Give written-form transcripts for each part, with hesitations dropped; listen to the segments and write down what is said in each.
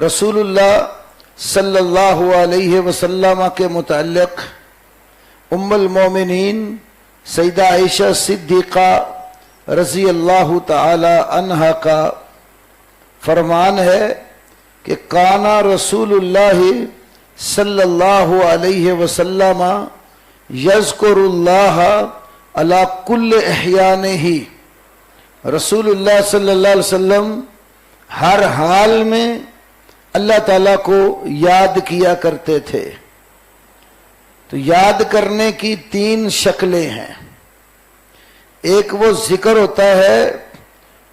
رسول اللہ صلی اللہ علیہ وسلم کے متعلق ام المومنین سیدہ عائشہ صدیقہ رضی اللہ تعالی عنہا کا فرمان ہے کہ کانا رسول اللہ صلی اللہ علیہ وسلم یذکر اللہ علی کل احیانہ، رسول اللہ صلی اللہ علیہ وسلم ہر حال میں اللہ تعالیٰ کو یاد کیا کرتے تھے۔ تو یاد کرنے کی تین شکلیں ہیں۔ ایک وہ ذکر ہوتا ہے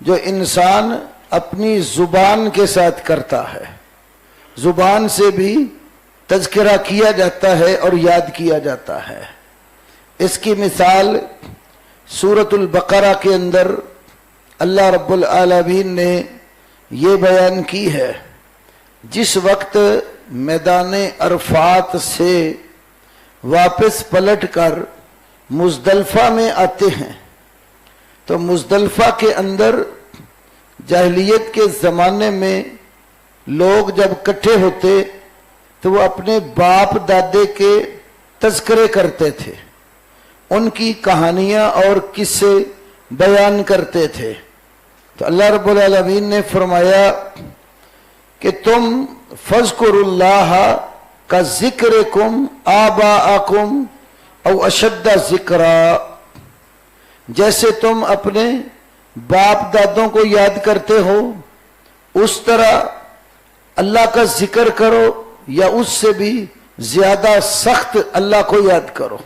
جو انسان اپنی زبان کے ساتھ کرتا ہے، زبان سے بھی تذکرہ کیا جاتا ہے اور یاد کیا جاتا ہے۔ اس کی مثال سورۃ البقرہ کے اندر اللہ رب العالمین نے یہ بیان کی ہے، جس وقت میدان عرفات سے واپس پلٹ کر مزدلفہ میں آتے ہیں تو مزدلفہ کے اندر جاہلیت کے زمانے میں لوگ جب اکٹھے ہوتے تو وہ اپنے باپ دادے کے تذکرے کرتے تھے، ان کی کہانیاں اور قصے بیان کرتے تھے۔ تو اللہ رب العالمین نے فرمایا کہ تم فاذکروا اللہ کا ذکرکم آباءکم او اشد ذکرا، جیسے تم اپنے باپ دادوں کو یاد کرتے ہو اس طرح اللہ کا ذکر کرو، یا اس سے بھی زیادہ سخت اللہ کو یاد کرو۔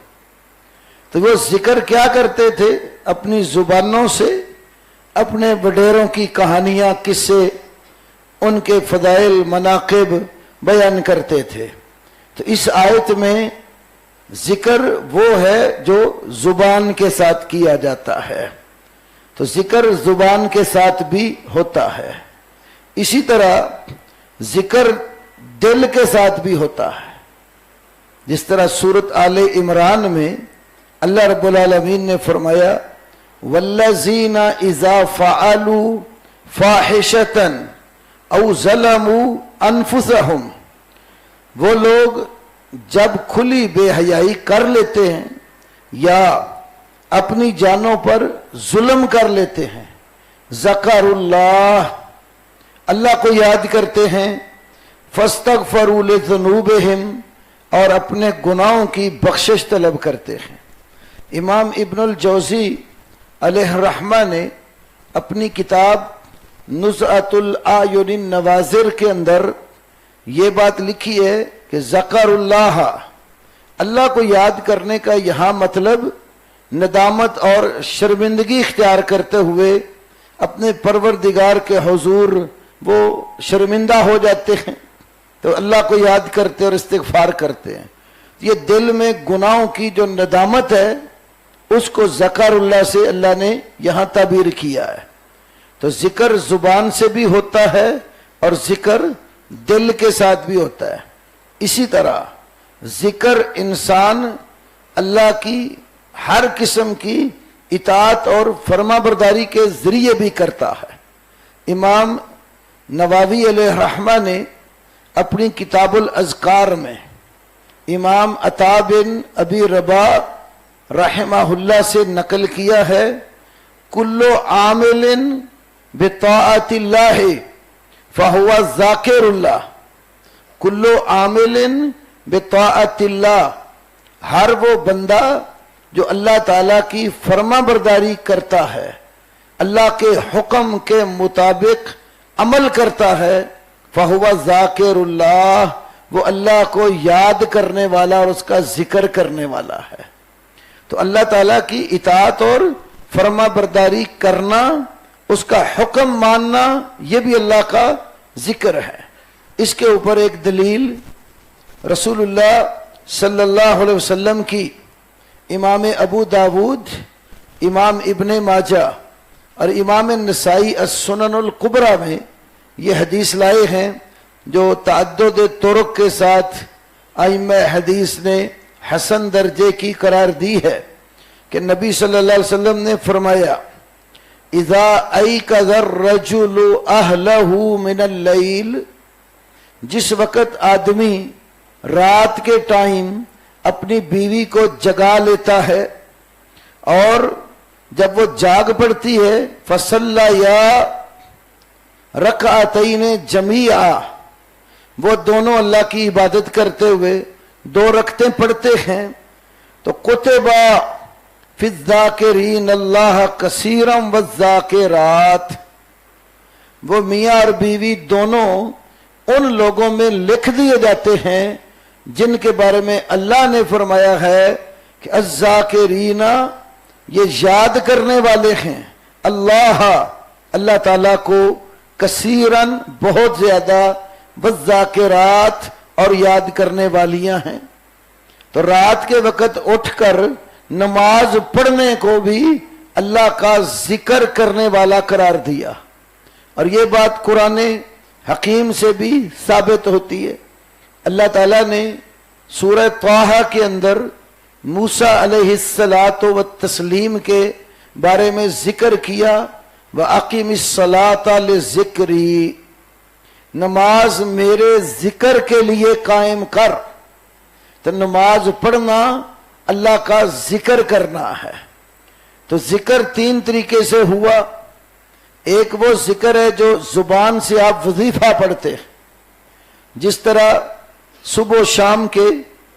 تو وہ ذکر کیا کرتے تھے؟ اپنی زبانوں سے اپنے وڈیروں کی کہانیاں، قصے، ان کے فضائل، مناقب بیان کرتے تھے۔ تو اس آیت میں ذکر وہ ہے جو زبان کے ساتھ کیا جاتا ہے، تو ذکر زبان کے ساتھ بھی ہوتا ہے۔ اسی طرح ذکر دل کے ساتھ بھی ہوتا ہے، جس طرح سورۃ آل عمران میں اللہ رب العالمین نے فرمایا وَالَّذِينَ إِذَا فَعَلُوا فَاحِشَةً أَوْ ظَلَمُوا أَنفُسَهُمْ، وہ لوگ جب کھلی بے حیائی کر لیتے ہیں یا اپنی جانوں پر ظلم کر لیتے ہیں، ذکر اللہ، اللہ کو یاد کرتے ہیں، فاستغفروا لذنوبہم، اور اپنے گناہوں کی بخشش طلب کرتے ہیں۔ امام ابن الجوزی علیہ الرحمہ نے اپنی کتاب نزعۃ الاعین النواظر کے اندر یہ بات لکھی ہے کہ ذکر اللہ، اللہ کو یاد کرنے کا یہاں مطلب ندامت اور شرمندگی اختیار کرتے ہوئے اپنے پروردگار کے حضور وہ شرمندہ ہو جاتے ہیں تو اللہ کو یاد کرتے اور استغفار کرتے ہیں۔ یہ دل میں گناہوں کی جو ندامت ہے اس کو ذکر اللہ سے اللہ نے یہاں تعبیر کیا ہے۔ تو ذکر زبان سے بھی ہوتا ہے اور ذکر دل کے ساتھ بھی ہوتا ہے۔ اسی طرح ذکر انسان اللہ کی ہر قسم کی اطاعت اور فرما برداری کے ذریعے بھی کرتا ہے۔ امام نووی علیہ الرحمہ نے اپنی کتاب الاذکار میں امام عطا بن ابی رباح رحمہ اللہ سے نقل کیا ہے کل عامل بطاعت اللہ فہو ذاکر اللہ، کل عامل بطاعت اللہ، ہر وہ بندہ جو اللہ تعالیٰ کی فرما برداری کرتا ہے، اللہ کے حکم کے مطابق عمل کرتا ہے، فہو ذاکر اللہ، وہ اللہ کو یاد کرنے والا اور اس کا ذکر کرنے والا ہے۔ تو اللہ تعالیٰ کی اطاعت اور فرما برداری کرنا، اس کا حکم ماننا، یہ بھی اللہ کا ذکر ہے۔ اس کے اوپر ایک دلیل رسول اللہ صلی اللہ علیہ وسلم کی امام ابو داود، امام ابن ماجہ اور امام نسائی السنن الکبریٰ میں یہ حدیث لائے ہیں جو تعدد طرق کے ساتھ ائمہ حدیث نے حسن درجے کی قرار دی ہے کہ نبی صلی اللہ علیہ وسلم نے فرمایا اذا ایقظ الرجل اہلہ من اللیل जिस वक्त आदमी रात के टाइम अपनी बीवी को जगा लेता है और जब वो जाग पड़ती है फसल्ला या रकातैन जमीआ, वो दोनों अल्लाह की इबादत करते हुए 2 रकतें पढ़ते हैं तो कुतिबा फिज़्ज़ाकिरीन अल्लाह कसीरम वज़्ज़ाकिरात, वो मियाँ और बीवी दोनों उन लोगों में लिख दिए जाते हैं जिनके बारे में अल्लाह ने फरमाया है कि अज़्ज़ाकिरीना, ये याद करने वाले हैं अल्लाह ताला को, कसीरन बहुत ज्यादा, वज़्ज़ाकिरात और याद करने वालियां हैं। तो रात के वक्त उठकर नमाज पढ़ने को भी अल्लाह का जिक्र करने वाला करार दिया और ये बात कुरान हकीम से भी साबित होती है। अल्लाह ताला ने सूरह ताहा के अंदर मूसा अलैहिस्सलातो व तस्लीम के बारे में जिक्र किया, व अकीमिस्सलाता लिज़िक्री, नमाज मेरे जिक्र के लिए कायम कर। तो नमाज पढ़ना अल्लाह का जिक्र करना है। तो जिक्र 3 तरीके से हुआ। एक वो जिक्र है जो जुबान से आप वजीफा पढ़ते हैं, जिस तरह सुबह शाम के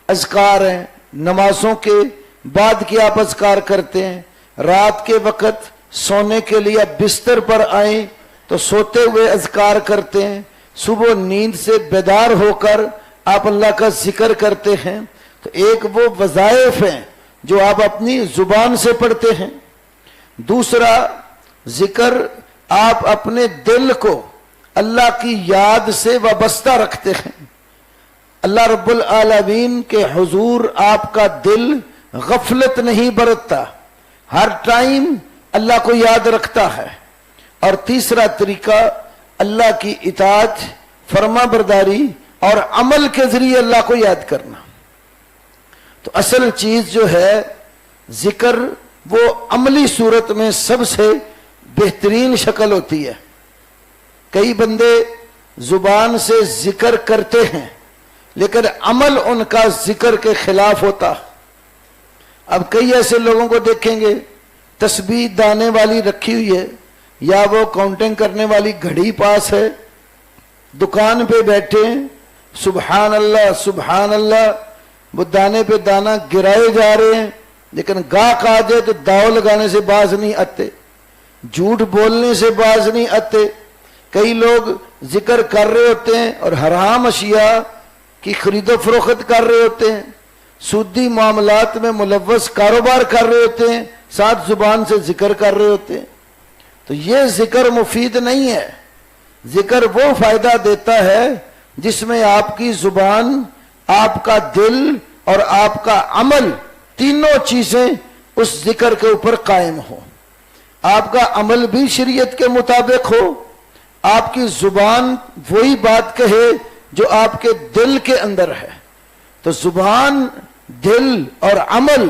अज़कार हैं, नमाजों के बाद की आप अज़कार करते हैं, रात के वक़्त सोने के लिए आप बिस्तर पर आए तो सोते हुए अज़कार करते हैं, सुबह नींद से बेदार होकर आप अल्लाह का जिक्र करते हैं। तो एक वो वज़ाइफ हैं जो आप अपनी जुबान से पढ़ते हैं। दूसरा जिक्र आप अपने दिल को अल्लाह की याद से वाबस्ता रखते हैं। अल्लाह रब्बुल आलमीन के हुजूर आपका दिल गफलत नहीं बरतता, हर टाइम अल्लाह को याद रखता है। और तीसरा तरीका अल्लाह की इताअत, फरमा बरदारी और अमल के जरिए अल्लाह को याद करना। तो असल चीज जो है जिक्र, वो अमली सूरत में सबसे बेहतरीन शक्ल होती है। कई बंदे जुबान से जिक्र करते हैं लेकिन अमल उनका जिक्र के खिलाफ होता। अब कई ऐसे लोगों को देखेंगे तस्बीह दाने वाली रखी हुई है या वो काउंटिंग करने वाली घड़ी पास है, दुकान पे बैठे हैं, सुबहान अल्लाह, वो दाने पे दाना गिराए जा रहे हैं, लेकिन गाहक आ जाए तो दाव लगाने से बाज नहीं आते, झूठ बोलने से बाज नहीं आते। कई लोग जिक्र कर रहे होते हैं और हराम अशिया की खरीदो फरोख्त कर रहे होते हैं, सूदी मामलात में मुलव्वस कारोबार कर रहे होते हैं, साथ जुबान से जिक्र कर रहे होते हैं। तो ये जिक्र मुफीद नहीं है। जिक्र वो फायदा देता है जिसमें आपकी जुबान, आपका दिल और आपका अमल, तीनों चीजें उस जिक्र के ऊपर कायम हो। आपका अमल भी शरीयत के मुताबिक हो, आपकी जुबान वही बात कहे जो आपके दिल के अंदर है। तो जुबान, दिल और अमल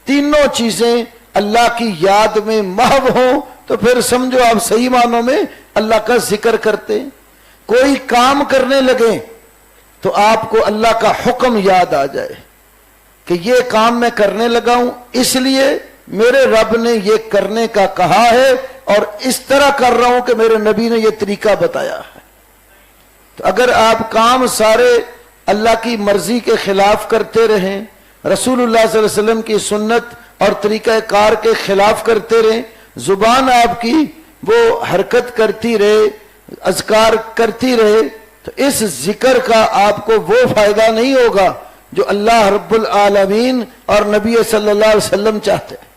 तीनों चीजें अल्लाह की याद में महव हो तो फिर समझो आप सही मानों में अल्लाह का जिक्र करते। कोई काम करने लगे तो आपको अल्लाह का हुक्म याद आ जाए कि ये काम मैं करने लगा हूं, इसलिए मेरे रब ने ये करने का कहा है और इस तरह कर रहा हूं कि मेरे नबी ने ये तरीका बताया है। तो अगर आप काम सारे अल्लाह की मर्जी के खिलाफ करते रहें, रसूलुल्लाह सल्लल्लाहु अलैहि वसल्लम की सुन्नत और तरीका कार के खिलाफ करते रहें, जुबान आपकी वो हरकत करती रहे, अज़कार करती रहे, तो इस जिक्र का आपको वो फायदा नहीं होगा जो अल्लाह रब्बुल आलमीन और नबी सल्लल्लाहु अलैहि वसल्लम चाहते हैं।